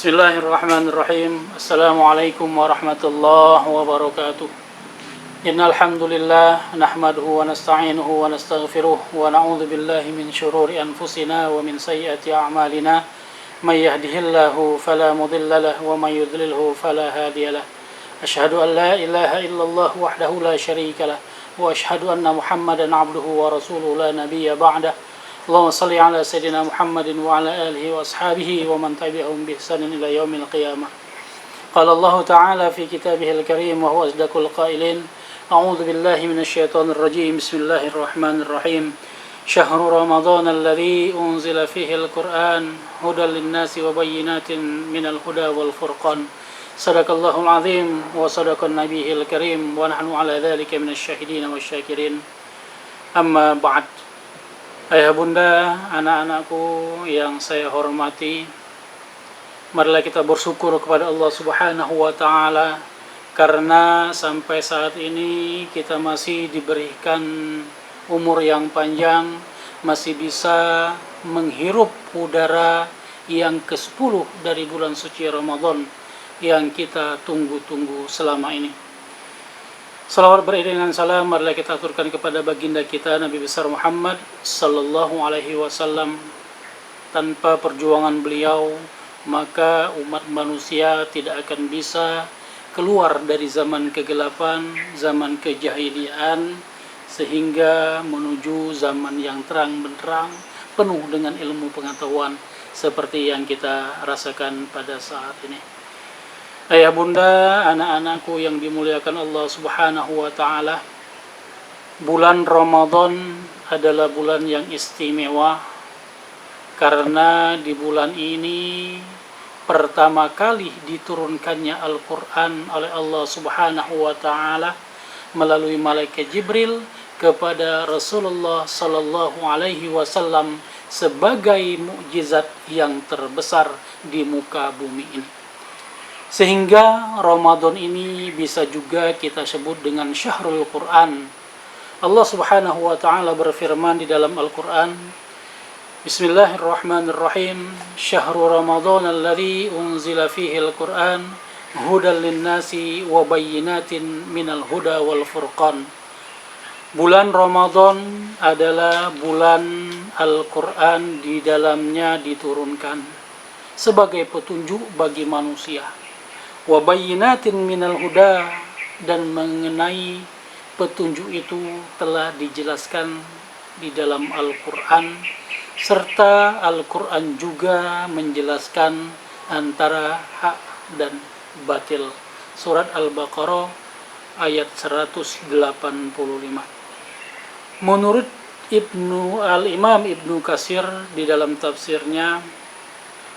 Bismillahirrahmanirrahim. Assalamualaikum warahmatullahi wabarakatuh. Innal hamdalillah nahmaduhu wa nasta'inuhu wa nastaghfiruh wa na'udzu billahi min shururi anfusina wa min sayyiati a'malina. May yahdihillahu fala mudilla lahu wa may yudlilhu fala hadiya lahu. Asyhadu an la ilaha illallah wahdahu la syarika lahu wa asyhadu anna Muhammadan 'abduhu wa rasuluhu la nabiyya ba'dah. Allahumma salli ala sayyidina Muhammadin wa ala alihi wa ashabihi wa man tabi'ahum bi ihsanin ila yaumil qiyamah. Qala Allah ta'ala fi kitabihil karim wa huwa asdaqul qailin. A'udzu billahi minasy syaithanir rajim. Bismillahirrahmanirrahim. Syahrul Ramadan alladzi unzila fihi al-Qur'an hudan lin-nasi wa bayyinatin minal huda wal furqan. Sadaqallahul azim wa sadaqan nabiyil karim wa nahnu ala dzalika minasy syahidin wasyakirin. Amma ba'd. Ayah bunda, anak-anakku yang saya hormati, marilah kita bersyukur kepada Allah Subhanahu wa Ta'ala karena sampai saat ini kita masih diberikan umur yang panjang, masih bisa menghirup udara yang ke-10 dari bulan suci Ramadan yang kita tunggu-tunggu selama ini. Salawat beriringan salam marilah kita aturkan kepada baginda kita Nabi besar Muhammad sallallahu alaihi wasallam. Tanpa perjuangan beliau maka umat manusia tidak akan bisa keluar dari zaman kegelapan, zaman kejahilian, sehingga menuju zaman yang terang benderang penuh dengan ilmu pengetahuan seperti yang kita rasakan pada saat ini. Ayah bunda, anak-anakku yang dimuliakan Allah Subhanahu wa Ta'ala, bulan Ramadan adalah bulan yang istimewa karena di bulan ini pertama kali diturunkannya Al-Quran oleh Allah Subhanahu wa Ta'ala melalui malaikat Jibril kepada Rasulullah Sallallahu Alaihi Wasallam sebagai mukjizat yang terbesar di muka bumi ini. Sehingga Ramadan ini bisa juga kita sebut dengan Syahrul Quran. Allah Subhanahu wa Ta'ala berfirman di dalam Al-Quran, Bismillahirrahmanirrahim. Syahrul Ramadan alladzi unzila fihi al-Quran hudan lin-nasi wa bayyinatin minal huda wal furqan. Bulan Ramadan adalah bulan Al-Quran, di dalamnya diturunkan sebagai petunjuk bagi manusia. Wa bayyinatin minal huda, dan mengenai petunjuk itu telah dijelaskan di dalam Al-Quran, serta Al-Quran juga menjelaskan antara hak dan batil. Surat Al-Baqarah ayat 185. Menurut Al-Imam Ibnu Katsir di dalam tafsirnya,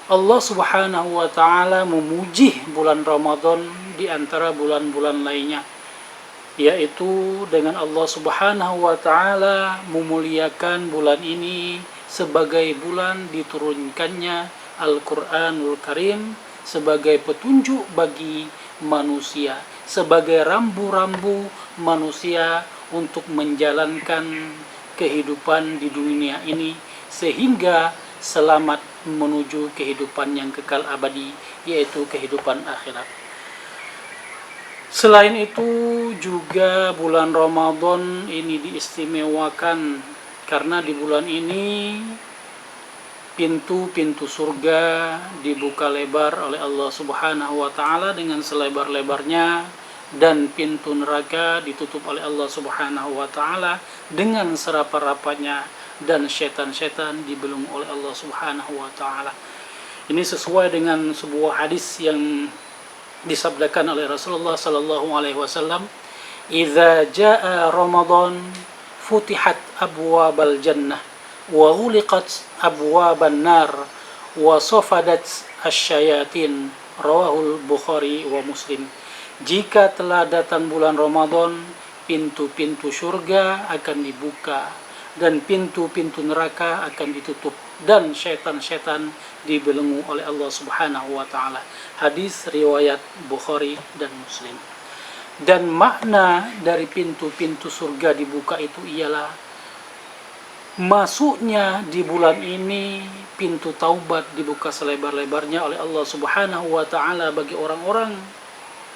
Allah Subhanahu wa Ta'ala memuji bulan Ramadan di antara bulan-bulan lainnya, yaitu dengan Allah Subhanahu wa Ta'ala memuliakan bulan ini sebagai bulan diturunkannya Al-Quranul Karim sebagai petunjuk bagi manusia, sebagai rambu-rambu manusia untuk menjalankan kehidupan di dunia ini sehingga selamat menuju kehidupan yang kekal abadi, yaitu kehidupan akhirat. Selain itu juga bulan Ramadan ini diistimewakan karena di bulan ini pintu-pintu surga dibuka lebar oleh Allah Subhanahu wa Ta'ala dengan selebar-lebarnya, dan pintu neraka ditutup oleh Allah Subhanahu wa Ta'ala dengan serapat-rapatnya, dan setan-setan dibelenggu oleh Allah Subhanahu wa Ta'ala. Ini sesuai dengan sebuah hadis yang disabdakan oleh Rasulullah sallallahu alaihi wasallam, "Idza jaa Ramadan futihat abwabal jannah wa ghuliqat abwaban nar wa safadat asyayatin." Rawahul Bukhari wa Muslim. Jika telah datang bulan Ramadan, pintu-pintu surga akan dibuka dan pintu-pintu neraka akan ditutup, dan setan-setan dibelenggu oleh Allah Subhanahu wa Ta'ala. Hadis riwayat Bukhari dan Muslim. Dan makna dari pintu-pintu surga dibuka itu ialah masuknya di bulan ini pintu taubat dibuka selebar-lebarnya oleh Allah Subhanahu wa taala bagi orang-orang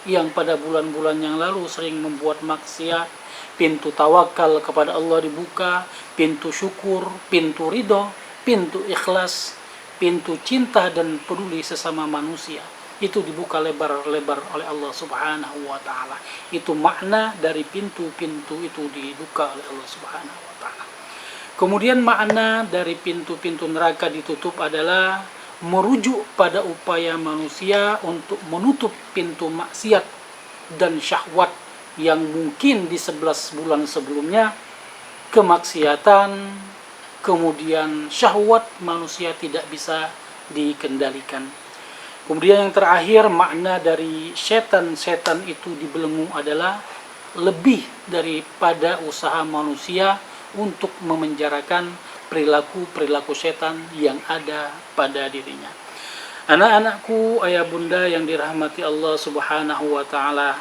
yang pada bulan-bulan yang lalu sering membuat maksiat. Pintu tawakal kepada Allah dibuka, pintu syukur, pintu ridho, pintu ikhlas, pintu cinta dan peduli sesama manusia itu dibuka lebar-lebar oleh Allah Subhanahu wa taala. Itu makna dari pintu-pintu itu dibuka oleh Allah Subhanahu wa taala. Kemudian makna dari pintu-pintu neraka ditutup adalah merujuk pada upaya manusia untuk menutup pintu maksiat dan syahwat yang mungkin di 11 bulan sebelumnya kemaksiatan, kemudian syahwat manusia tidak bisa dikendalikan. Kemudian yang terakhir, makna dari setan-setan itu dibelenggu adalah lebih daripada usaha manusia untuk memenjarakan perilaku-perilaku setan yang ada pada dirinya. Anak-anakku, ayah bunda yang dirahmati Allah Subhanahu wa taala,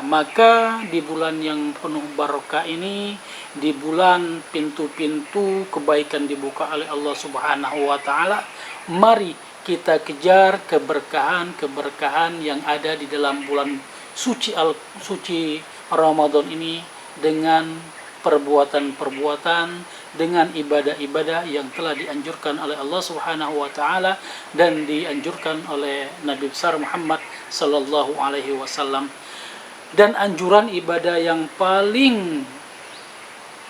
maka di bulan yang penuh barokah ini, di bulan pintu-pintu kebaikan dibuka oleh Allah Subhanahu wa taala, mari kita kejar keberkahan-keberkahan yang ada di dalam bulan suci Ramadan ini dengan perbuatan-perbuatan, dengan ibadah-ibadah yang telah dianjurkan oleh Allah Subhanahu wa taala dan dianjurkan oleh Nabi besar Muhammad sallallahu alaihi wasallam. Dan anjuran ibadah yang paling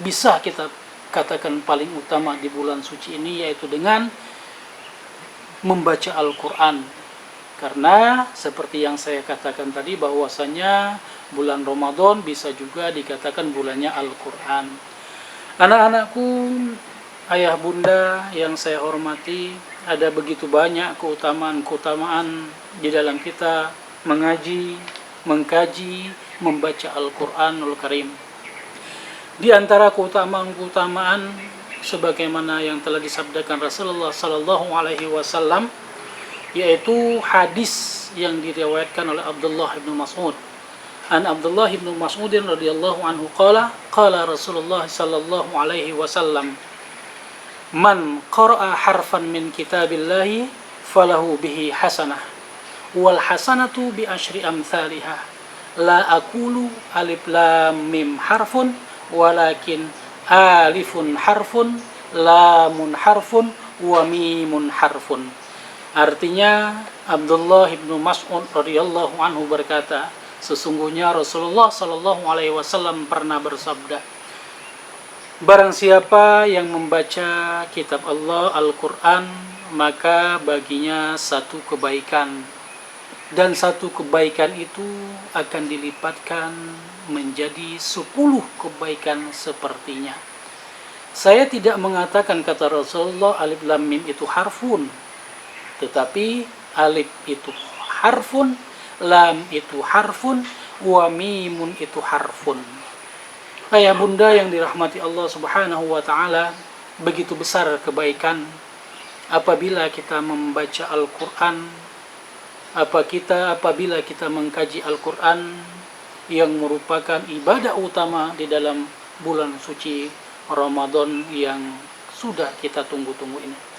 bisa kita katakan paling utama di bulan suci ini yaitu dengan membaca Al-Qur'an. Karena seperti yang saya katakan tadi bahwasanya bulan Ramadan bisa juga dikatakan bulannya Al-Qur'an. Anak-anakku, ayah bunda yang saya hormati, ada begitu banyak keutamaan-keutamaan di dalam kita mengaji, mengkaji, membaca Al-Qur'anul Karim. Di antara keutamaan-keutamaan sebagaimana yang telah disabdakan Rasulullah sallallahu alaihi wasallam, yaitu hadis yang diriwayatkan oleh Abdullah bin Mas'ud. An Abdullah bin Mas'ud radhiyallahu anhu qala Rasulullah sallallahu alaihi wasallam, man qara'a harfan min kitabillahi falahu bihi hasanah wal hasanatu bi asyri amsalihah la aqulu alif lam mim harfun walakin alifun harfun lamun harfun wa mimun harfun. Artinya Abdullah bin Mas'ud radhiyallahu anhu berkata, sesungguhnya Rasulullah sallallahu alaihi wasallam pernah bersabda, barang siapa yang membaca kitab Allah Al-Qur'an, maka baginya satu kebaikan, dan satu kebaikan itu akan dilipatkan menjadi 10 kebaikan sepertinya. Saya tidak mengatakan, kata Rasulullah, alif lam mim itu harfun, tetapi alif itu harfun, lam itu harfun, wa mimun itu harfun. Ayah bunda yang dirahmati Allah Subhanahu wa taala, begitu besar kebaikan apabila kita membaca Al-Qur'an, apabila kita mengkaji Al-Qur'an yang merupakan ibadah utama di dalam bulan suci Ramadan yang sudah kita tunggu-tunggu ini.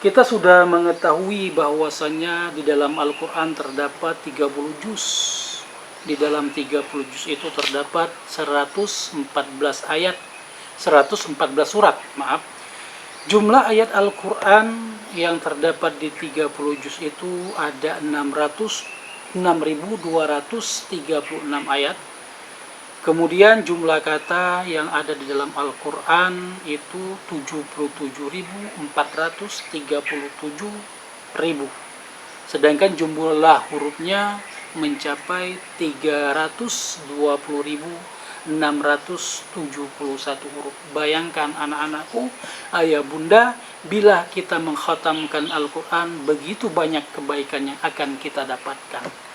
Kita sudah mengetahui bahwasannya di dalam Al-Qur'an terdapat 30 juz. Di dalam 30 juz itu terdapat 114 ayat, 114 surat, maaf. Jumlah ayat Al-Qur'an yang terdapat di 30 juz itu ada 6.236 ayat. Kemudian jumlah kata yang ada di dalam Al-Qur'an itu 77.437.000. Sedangkan jumlah hurufnya mencapai 320.671 huruf. Bayangkan anak-anakku, ayah bunda, bila kita mengkhatamkan Al-Qur'an, begitu banyak kebaikan yang akan kita dapatkan.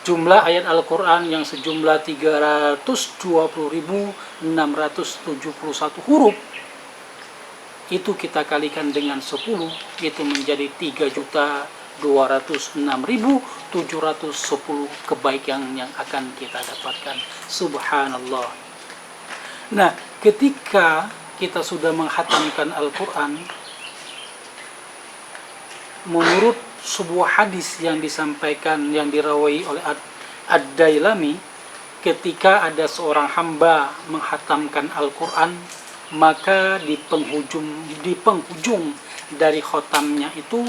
Jumlah ayat Al-Qur'an yang sejumlah 320.671 huruf, itu kita kalikan dengan 10, itu menjadi 3.206.710 kebaikan yang akan kita dapatkan. Subhanallah. Nah, ketika kita sudah menghatamkan Al-Quran, menurut sebuah hadis yang disampaikan, yang dirawai oleh Ad-Dailami, ketika ada seorang hamba menghatamkan Al-Quran, maka di penghujung dari khotamnya itu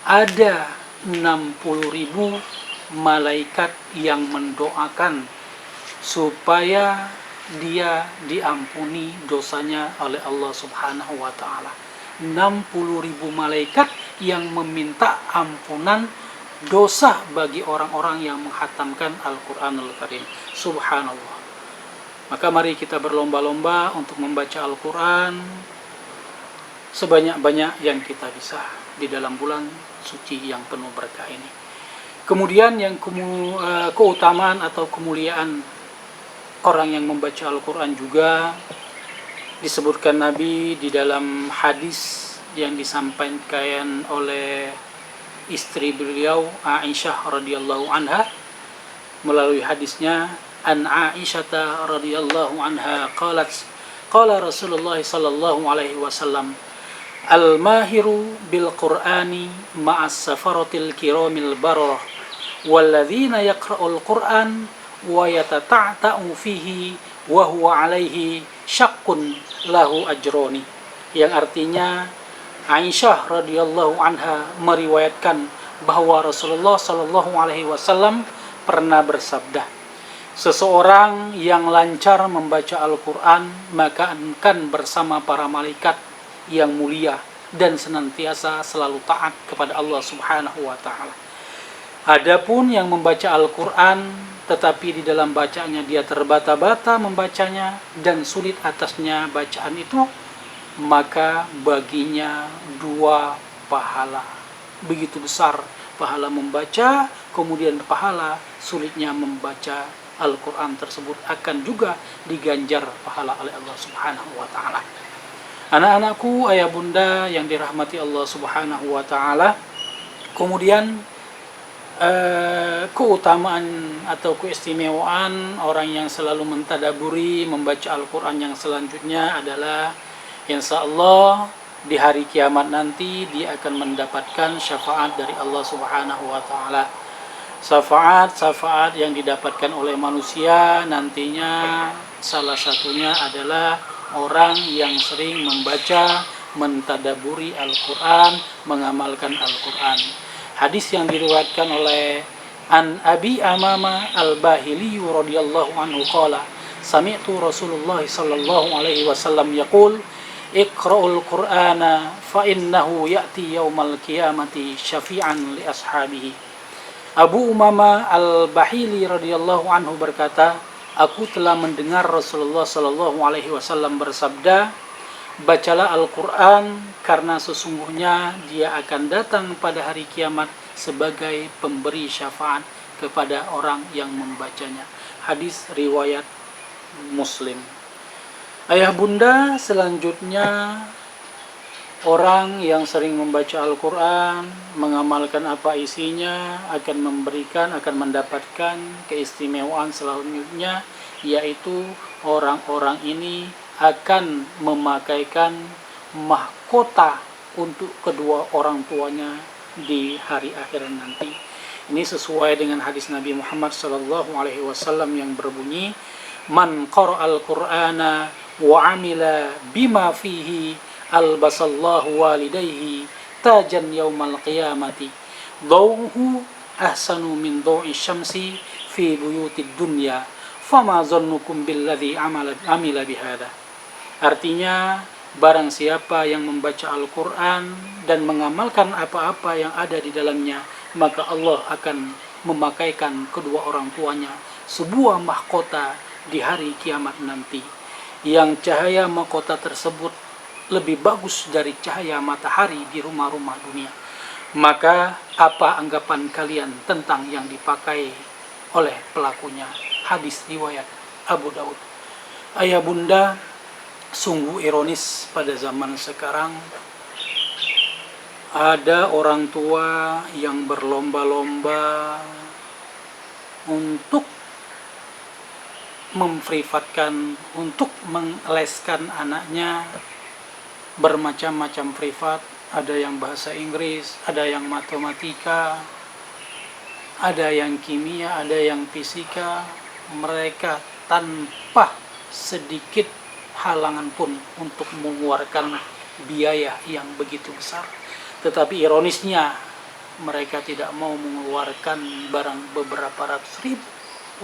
ada 60.000 malaikat yang mendoakan supaya dia diampuni dosanya oleh Allah Subhanahu wa ta'ala. 60.000 malaikat yang meminta ampunan dosa bagi orang-orang yang menghatamkan Al-Quranul Karim. Subhanallah. Maka mari kita berlomba-lomba untuk membaca Al-Quran sebanyak-banyak yang kita bisa di dalam bulan suci yang penuh berkah ini. Kemudian yang keutamaan atau kemuliaan orang yang membaca Al-Quran juga disebutkan Nabi di dalam hadis yang disampaikan oleh istri beliau Aisyah radhiyallahu anha. Melalui hadisnya, an Aisyah radhiyallahu anha qalat, qala Rasulullah sallallahu alaihi wasallam, al-mahiru bil Qur'ani ma'as safaratil kiramil bararah walladzina yaqra'ul Qur'an wa yatata'ta'u fihi wa huwa alaihi syaqqun lahu ajroni. Yang artinya Aisyah radhiyallahu anha meriwayatkan bahwa Rasulullah sallallahu alaihi wasallam pernah bersabda, seseorang yang lancar membaca Al-Quran maka akan bersama para malaikat yang mulia dan senantiasa selalu taat kepada Allah Subhanahu wa ta'ala. Adapun yang membaca Al-Quran tetapi di dalam bacaannya dia terbata-bata membacanya dan sulit atasnya bacaan itu, maka baginya 2 pahala. Begitu besar pahala membaca, kemudian pahala sulitnya membaca Al-Quran tersebut akan juga diganjar pahala oleh Allah Subhanahu wa ta'ala. Anak-anakku, ayah bunda yang dirahmati Allah Subhanahu wa ta'ala, kemudian keutamaan atau keistimewaan orang yang selalu mentadaburi membaca Al-Quran yang selanjutnya adalah insyaallah di hari kiamat nanti dia akan mendapatkan syafaat dari Allah Subhanahu wa ta'ala. Syafaat yang didapatkan oleh manusia nantinya salah satunya adalah orang yang sering membaca, mentadaburi Al-Quran, mengamalkan Al-Quran. Hadis yang diriwayatkan oleh An Abi Amama Al-Bahili radhiyallahu anhu qala, sami'tu Rasulullah sallallahu alaihi wasallam yaqul, iqra'ul Qur'ana fa innahu ya'ti yaumal qiyamati syafi'an li ashabihi. Abu Umama Al-Bahili radhiyallahu anhu berkata, aku telah mendengar Rasulullah sallallahu alaihi wasallam bersabda, bacalah Al-Quran karena sesungguhnya dia akan datang pada hari kiamat sebagai pemberi syafaat kepada orang yang membacanya. Hadis riwayat Muslim. Ayah bunda, selanjutnya orang yang sering membaca Al-Quran, mengamalkan apa isinya, akan mendapatkan keistimewaan selanjutnya, yaitu orang-orang ini akan memakaikan mahkota untuk kedua orang tuanya di hari akhir nanti. Ini sesuai dengan hadis Nabi Muhammad sallallahu alaihi wasallam yang berbunyi, man qara'al Qur'ana wa 'amila bima fihi albasallahu walidayhi tajan yaumal qiyamati dawuhu ahsanu min dawi syamsi fi buyutid dunya fama zannukum billadhi amila bihada. Artinya, barang siapa yang membaca Al-Quran dan mengamalkan apa-apa yang ada di dalamnya, maka Allah akan memakaikan kedua orang tuanya sebuah mahkota di hari kiamat nanti, yang cahaya mahkota tersebut lebih bagus dari cahaya matahari di rumah-rumah dunia. Maka apa anggapan kalian tentang yang dipakai oleh pelakunya? Hadis riwayat Abu Daud. Ayah bunda, sungguh ironis pada zaman sekarang ada orang tua yang berlomba-lomba untuk memprivatkan, untuk mengeleskan anaknya bermacam-macam privat, ada yang bahasa Inggris, ada yang matematika, ada yang kimia, ada yang fisika. Mereka tanpa sedikit halangan pun untuk mengeluarkan biaya yang begitu besar. Tetapi ironisnya, mereka tidak mau mengeluarkan barang beberapa ratus ribu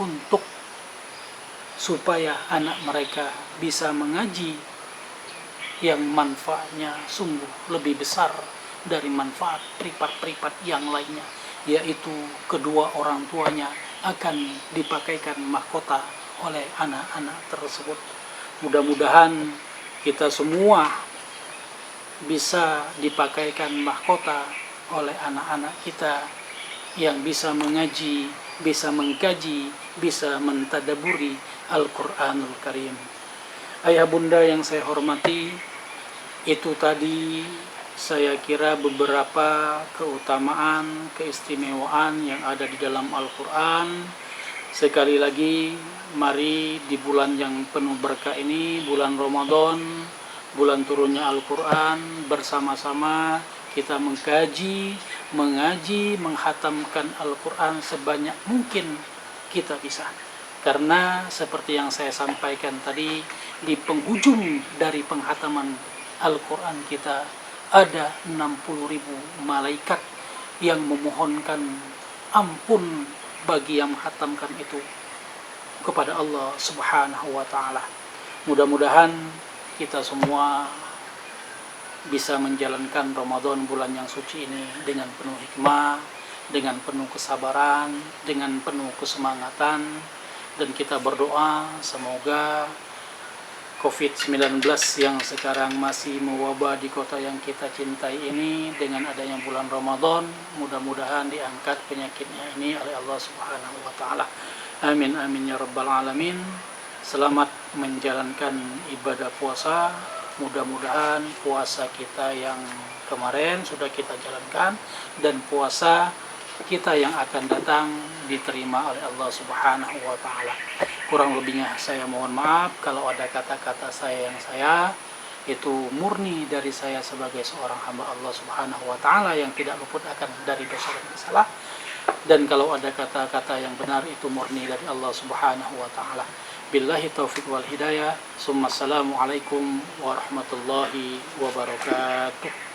untuk supaya anak mereka bisa mengaji yang manfaatnya sungguh lebih besar dari manfaat privat-privat yang lainnya, yaitu kedua orang tuanya akan dipakaikan mahkota oleh anak-anak tersebut. Mudah-mudahan kita semua bisa dipakaikan mahkota oleh anak-anak kita yang bisa mengaji, bisa mengkaji, bisa mentadaburi Al-Quranul Karim. Ayah bunda yang saya hormati, itu tadi saya kira beberapa keutamaan, keistimewaan yang ada di dalam Al-Quran. Sekali lagi, mari di bulan yang penuh berkah ini, bulan Ramadan, bulan turunnya Al-Quran, bersama-sama kita mengkaji, mengaji, menghatamkan Al-Quran sebanyak mungkin kita bisa. Karena seperti yang saya sampaikan tadi, di penghujung dari penghataman Al-Quran kita ada 60.000 malaikat yang memohonkan ampun bagi yang menghatamkan itu kepada Allah Subhanahu wa Ta'ala. Mudah-mudahan kita semua bisa menjalankan Ramadan bulan yang suci ini dengan penuh hikmah, dengan penuh kesabaran, dengan penuh kesemangatan, dan kita berdoa semoga COVID-19 yang sekarang masih mewabah di kota yang kita cintai ini, dengan adanya bulan Ramadan, mudah-mudahan diangkat penyakitnya ini oleh Allah Subhanahu wa Ta'ala. Amin amin ya rabbal alamin. Selamat menjalankan ibadah puasa. Mudah-mudahan puasa kita yang kemarin sudah kita jalankan, dan puasa kita yang akan datang diterima oleh Allah Subhanahu wa Ta'ala. Kurang lebihnya saya mohon maaf kalau ada kata-kata saya yang itu murni dari saya sebagai seorang hamba Allah Subhanahu wa Ta'ala yang tidak luput akan dari dosa dan salah. Dan kalau ada kata-kata yang benar itu murni dari Allah Subhanahu wa Ta'ala. Billahi taufiq wal hidayah. Assalamualaikum warahmatullahi wabarakatuh.